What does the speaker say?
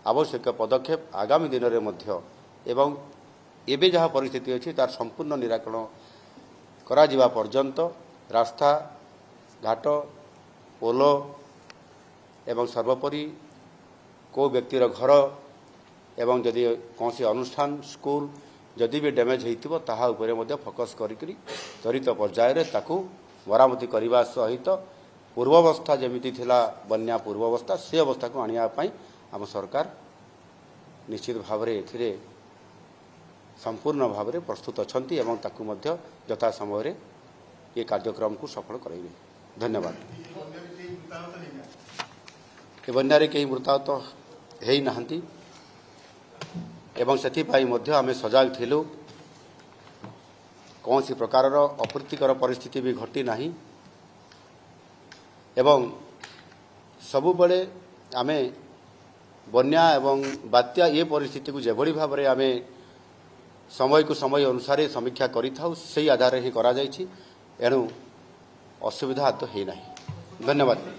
आवश्यक पदक्षेप आगामी दिन में मध्य एवं एबे जहाँ परिस्थिति अच्छी तार संपूर्ण निराकरण करा जिबा पर्यंत रास्ता घाट पोल एवं सर्वोपरि को व्यक्तिर घर एवं जदि कौन अनुष्ठान स्कूल जदि भी डैमेज होइतिबो ताहा उपरे मध्य फोकस करिकरी त्वरित पर्यायर ताकू मरामती करने सहित पूर्वावस्था जमीती थिला बन्या पूर्वावस्था से अवस्था को आनिया पई आम सरकार निश्चित भाव में एथिरे संपूर्ण भाव में प्रस्तुत अछंती एवं ताकू मध्य यथा समय ये कार्यक्रम को सफल कराइबे। धन्यवाद। ए बन्यारे कई मृताहत हेई नाहंती एवं सेथिपाई मध्य आमे सजाग थिलु कौन सी प्रकार अप्रीतिकर परिस्थिति भी घटी नाही एवं सबु बड़े आमे बन्या एवं बात्या ये परिस्थिति को जेभली भाव में आमे समय को समय अनुसार समीक्षा करि थाउ से आधार ही करा जायछि एणु असुविधा तो है नहीं। धन्यवाद।